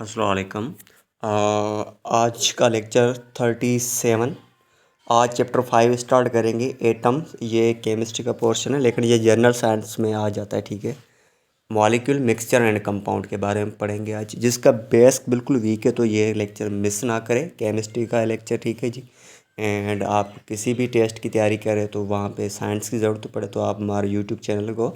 अस्सलाम वालेकुम। आज का लेक्चर 37। आज चैप्टर 5 स्टार्ट करेंगे एटम्स। ये केमिस्ट्री का पोर्शन है लेकिन ये जनरल साइंस में आ जाता है, ठीक है। मॉलिक्यूल, मिक्सचर एंड कंपाउंड के बारे में पढ़ेंगे आज। जिसका बेस बिल्कुल वीक है तो ये लेक्चर मिस ना करें। केमिस्ट्री का लेक्चर, ठीक है जी। एंड आप किसी भी टेस्ट की तैयारी करें तो वहाँ पे साइंस की ज़रूरत पड़े तो आप हमारे यूट्यूब चैनल को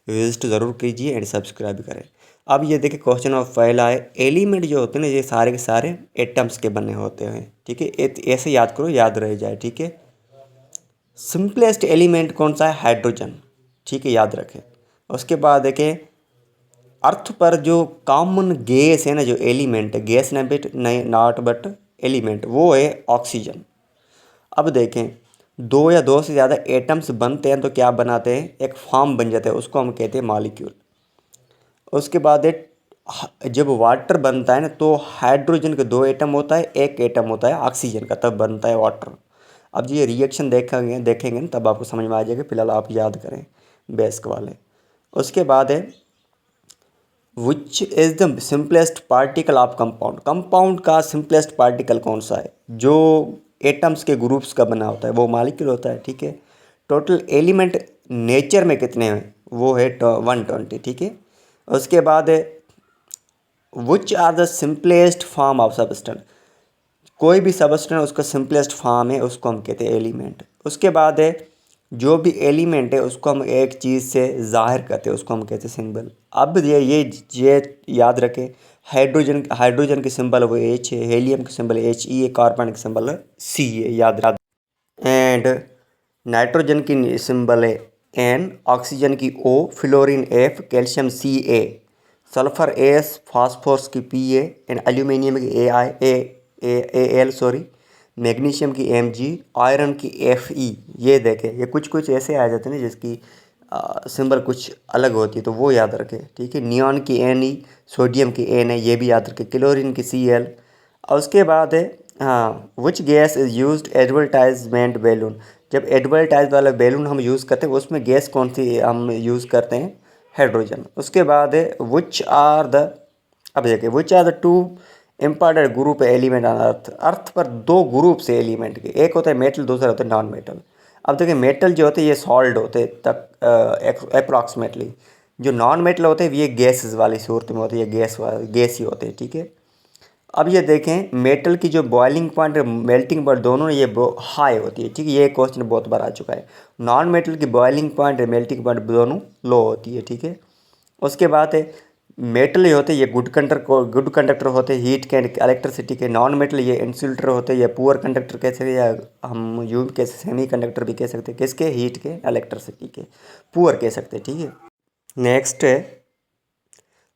विजिट ज़रूर कीजिए एंड सब्सक्राइब करें। अब ये देखिए, क्वेश्चन ऑफ पहला है, एलिमेंट जो होते हैं ना ये सारे के सारे एटम्स के बने होते हैं, ठीक है। ऐसे याद करो, याद रह जाए, ठीक है। सिंपलेस्ट एलिमेंट कौन सा है? हाइड्रोजन, ठीक है, याद रखें। उसके बाद देखें, अर्थ पर जो कॉमन गैस है ना, जो एलिमेंट है, गैस ना बिट नहीं, नॉट बट एलिमेंट, वो है ऑक्सीजन। अब देखें, दो या दो से ज़्यादा एटम्स बनते हैं तो क्या बनाते हैं? एक फॉर्म बन जाता है, उसको हम कहते हैं मॉलिक्यूल। उसके बाद एक जब वाटर बनता है ना तो हाइड्रोजन के दो एटम होता है, एक एटम होता है ऑक्सीजन का, तब बनता है वाटर। अब ये रिएक्शन देखेंगे ना तब आपको समझ में आ जाएगा। फिलहाल आप याद करें बेसिक वाले। उसके बाद है, which is the simplest particle of compound. Compound का सिंपलेस्ट पार्टिकल कौन सा है? जो एटम्स के ग्रुप्स का बना होता है वो मॉलिक्यूल होता है, ठीक है। टोटल एलिमेंट नेचर में कितने हैं? वो है 120, ठीक है। उसके बाद है, which are the simplest form of substance. कोई भी सबस्टेंस उसका सिंपलेस्ट फॉर्म है, उसको हम कहते हैं एलिमेंट। उसके बाद है, जो भी एलिमेंट है उसको हम एक चीज़ से जाहिर करते हैं, उसको हम कहते हैं सिंबल। अब ये याद रखें, हाइड्रोजन हाइड्रोजन की सिंबल वो एच है, हीलियम की सिंबल एच ई है, कार्बन की सिंबल सी है, याद याद। एंड नाइट्रोजन की सिंबल है एन, ऑक्सीजन की ओ, फ्लोरीन एफ, कैल्शियम सी ए, सल्फर एस, फास्फोरस की पी ए, एंड एल्यूमिनियम की ए आई ए एल सॉरी, मैग्नीशियम की एम जी, आयरन की एफ ई। ये देखें, ये कुछ कुछ ऐसे आ जाते हैं ना जिसकी सिंबल कुछ अलग होती है तो वो याद रखें, ठीक है। नियॉन की एन ई, सोडियम की एन है, ये भी याद रखें। क्लोरीन की सी एल। और उसके बाद है, हाँ, which gas is used advertisement balloon. जब एडवर्टाइज वाला बैलून हम यूज़ करते हैं उसमें गैस कौन सी हम यूज़ करते हैं? हाइड्रोजन। उसके बाद है, विच आर द, अब देखिए, which are the two important group element on earth. Earth पर दो ग्रुप से एलिमेंट के, एक होता है मेटल, दूसरा होता है नॉन मेटल। अब देखिए, मेटल जो होते हैं ये सॉलिड होते हैं तक अप्रॉक्सीमेटली। जो नॉन मेटल होते हैं ये गैसेस वाली सूरत में होते हैं, ये गैस ही होते हैं, ठीक है। अब ये देखें, मेटल की जो बॉइलिंग पॉइंट और मेल्टिंग पॉइंट दोनों ये हाई होती है, ठीक है। ये क्वेश्चन बहुत बार आ चुका है। नॉन मेटल की बॉइलिंग पॉइंट और मेल्टिंग पॉइंट दोनों लो होती है, ठीक है। उसके बाद है, मेटल ये होते हैं ये गुड कंडक्टर होते हैं हीट के एंड इलेक्ट्रिसिटी के। नॉन मेटल ये इंसुलेटर होते हैं, ये पुअर कंडक्टर कह सकते हैं, या हम यूं कह सेमी कंडक्टर भी कह सकते हैं। किसके? हीट के, इलेक्ट्रिसिटी के, पुअर कह सकते हैं, ठीक है। नेक्स्ट है,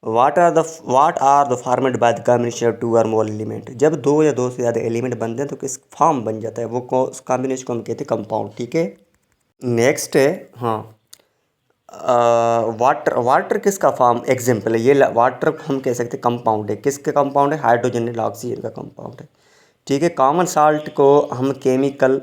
what are the formed by the combination of two or more element. जब दो या दो से ज़्यादा एलिमेंट बनते हैं तो किस फॉर्म बन जाता है? वो उस कॉम्बिनेशन को हम कहते हैं कंपाउंड, ठीक है। नेक्स्ट है, हाँ, वाटर। वाटर किसका फॉर्म एग्जाम्पल है? ये वाटर को हम कह सकते हैं कंपाउंड है। किसका कंपाउंड है? हाइड्रोजन एंड ऑक्सीजन का कंपाउंड है, ठीक है। कॉमन साल्ट को हम केमिकल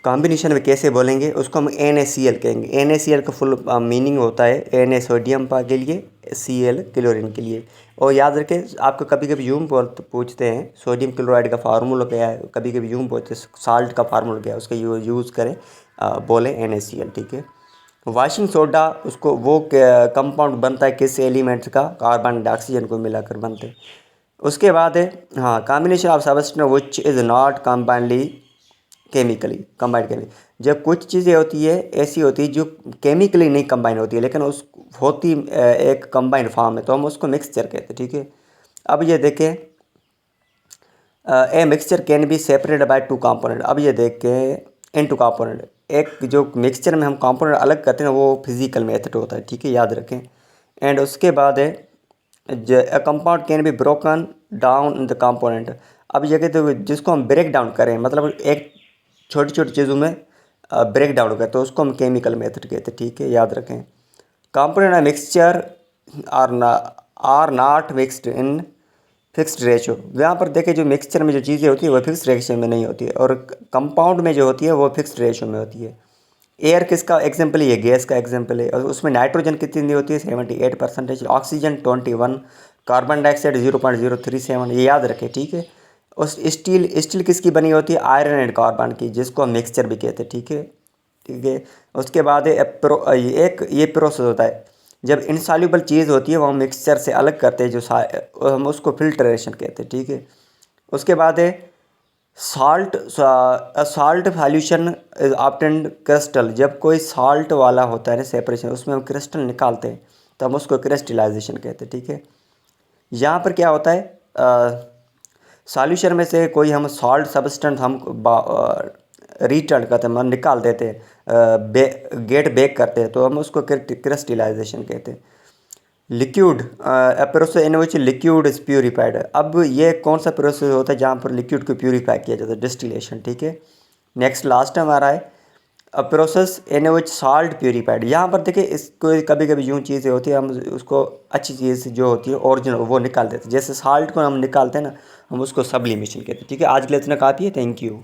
कॉम्बिनेशन में कैसे बोलेंगे? उसको हम NaCl कहेंगे। NaCl का फुल मीनिंग होता है Na सोडियम के लिए, Cl क्लोरीन के लिए। और याद रखें, आपको कभी कभी यूं पूछते हैं सोडियम क्लोराइड का फार्मूला क्या है, कभी कभी यूं पूछते हैं साल्ट का फार्मूला क्या है, उसका यूज़ करें, बोले NaCl, ठीक है। वॉशिंग सोडा, उसको वो कंपाउंड बनता है किस एलिमेंट्स का? कार्बन डाइऑक्सीजन को मिलाकर बनते हैं। उसके बाद है, हाँ, combination of substance which is not combined chemically. जब कुछ चीज़ें होती है ऐसी होती है जो केमिकली नहीं कंबाइन होती है लेकिन उस होती एक कंबाइंड फॉर्म है तो हम उसको मिक्सचर कहते हैं, ठीक है। अब ये देखें, a mixture can be separate by two component. अब ये देखें, इन टू कंपोनेंट, एक जो मिक्सचर में हम कंपोनेंट अलग करते हैं ना वो फिजिकल मेथड होता है, ठीक है, याद रखें। एंड उसके बाद है, compound can be broken down in the component. अब ये कहते हैं जिसको हम ब्रेक डाउन करें, मतलब एक छोटी छोटी चीज़ों में ब्रेक डाउन करते हैं, उसको हम केमिकल मेथड कहते हैं, ठीक है, याद रखें। Component mixture are not mixed in fixed ratio. यहाँ पर देखें, जो मिक्सचर में जो चीज़ें होती है वो फिक्स्ड रेशो में नहीं होती है और कंपाउंड में जो होती है वो फिक्स्ड रेशो में होती है। एयर किसका एग्जाम्पल है? ये गैस का एग्जाम्पल है। और उसमें नाइट्रोजन कितनी होती है? 78%, ऑक्सीजन 21, कार्बन डाइऑक्साइड 0.037, ये याद रखें, ठीक है। उस स्टील स्टील किसकी बनी होती है? आयरन एंड कार्बन की, जिसको हम मिक्सचर भी कहते हैं, ठीक है। ठीक है। उसके बाद है ये प्रोसेस होता है जब इनसॉल्युबल चीज़ होती है वो हम मिक्सचर से अलग करते हैं, हम उसको फिल्ट्रेशन कहते हैं, ठीक है। उसके बाद है salt salt solution is obtained crystal. जब कोई साल्ट वाला होता है ना सेपरेशन, उसमें हम क्रिस्टल निकालते हैं तो हम उसको क्रिस्टलाइजेशन कहते हैं, ठीक है। यहाँ पर क्या होता है, सॉल्यूशन में से कोई हम सॉल्ट सब्सटेंस हम रिटर्न करते हैं, हम निकाल देते हैं, गेट बेक करते हैं, तो हम उसको क्रिस्टलाइजेशन कहते हैं। Liquid process in which liquid is purified. अब ये कौन सा प्रोसेस होता है जहाँ पर लिक्विड को प्यूरिफाई किया जाता है? डिस्टिलेशन, ठीक है। नेक्स्ट लास्ट हमारा है process in which salt purified. यहाँ पर देखिए, इसको कभी कभी यूँ चीज़ें होती है, हम उसको अच्छी चीज़ जो होती है ओरिजिनल वो निकाल देते हैं। जैसे साल्ट को हम निकालते हैं ना, हम उसको सब्लिमेशन कहते हैं, ठीक है। आज के लिए इतना काफ़ी है। Thank you.